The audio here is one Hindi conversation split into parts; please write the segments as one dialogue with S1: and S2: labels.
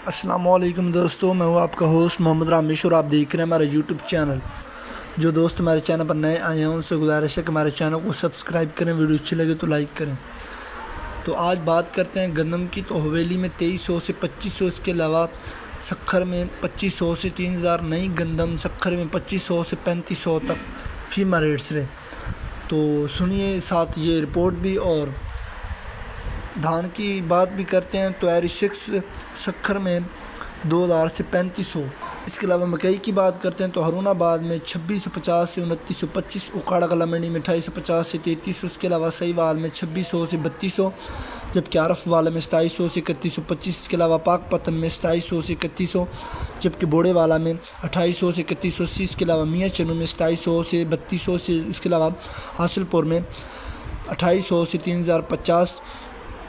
S1: अस्सलामुअलैकुम दोस्तों, मैं हूँ आपका होस्ट मोहम्मद रामेश और आप देख रहे हैं हमारा यूट्यूब चैनल। जो दोस्त हमारे चैनल पर नए आए हैं उनसे गुजारिश है कि हमारे चैनल को सब्सक्राइब करें, वीडियो अच्छी लगे तो लाइक करें। तो आज बात करते हैं गंदम की। तो हवेली में 2300 से 2500, इसके अलावा शक्कर में 2500 से 3000, नई गंदम शक्कर में 2500 से 3500 तक फीमा रेट्स रहे। तो सुनिए साथ ये रिपोर्ट भी, और धान की बात भी करते हैं। तो एरी 6 शक्कर में 2000 से 3500। इसके अलावा मकई की बात करते हैं तो हरूनाबाद में 2650 से 2925, उकाड़ा कला मंडी में 2850 से 3300। इसके अलावा सहीवाल में 2600 से 3200, जबकि आरफ वाला में 2700 से 3125। इसके अलावा पाकपतन में 2700 से 3100, जबकि बोड़े वाला में 2800 से 3180। इसके अलावा मियाँ चनू में 2700 से 3200 से। इसके अलावा हासिलपुर में 2800 से 3050,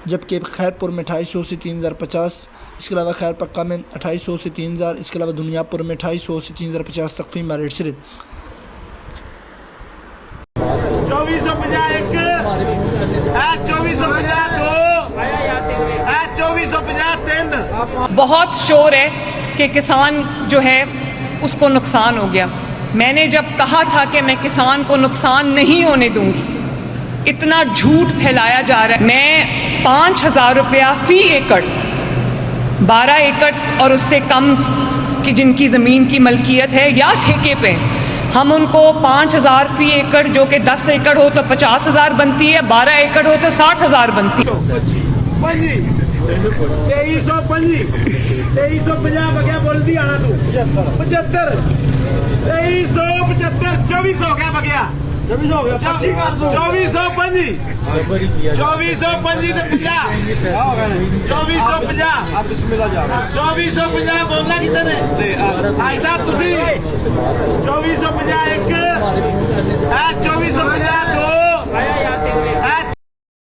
S1: जबकि खैरपुर में 2800 से 3050। इसके अलावा खैर पक्का में 2800 से 3000। इसके अलावा दुनियापुर में 2800 से 3050 तक फीमा रेट से।
S2: 2450 एक, 2450 दो, 2450 तीन।
S3: बहुत शोर है कि किसान जो है उसको नुकसान हो गया। मैंने जब कहा था कि मैं किसान को नुकसान नहीं होने दूंगी, इतना झूठ फैलाया जा रहा है। मैं 5000 रुपया फी एकड़, 12 एकड़ और उससे कम की जिनकी ज़मीन की मलकियत है या ठेके पे, हम उनको 5000 फी एकड़, जो कि 10 एकड़ हो तो 50000 बनती है, 12 एकड़ हो तो 60000 बनती है।
S2: 2350 बगैर बोल दी आना तू 75, 2375, 2400 क्या बगैया 2450, 2450 2450 बोलना किसी ने भाई साहब तुसी 2450 एक, 2450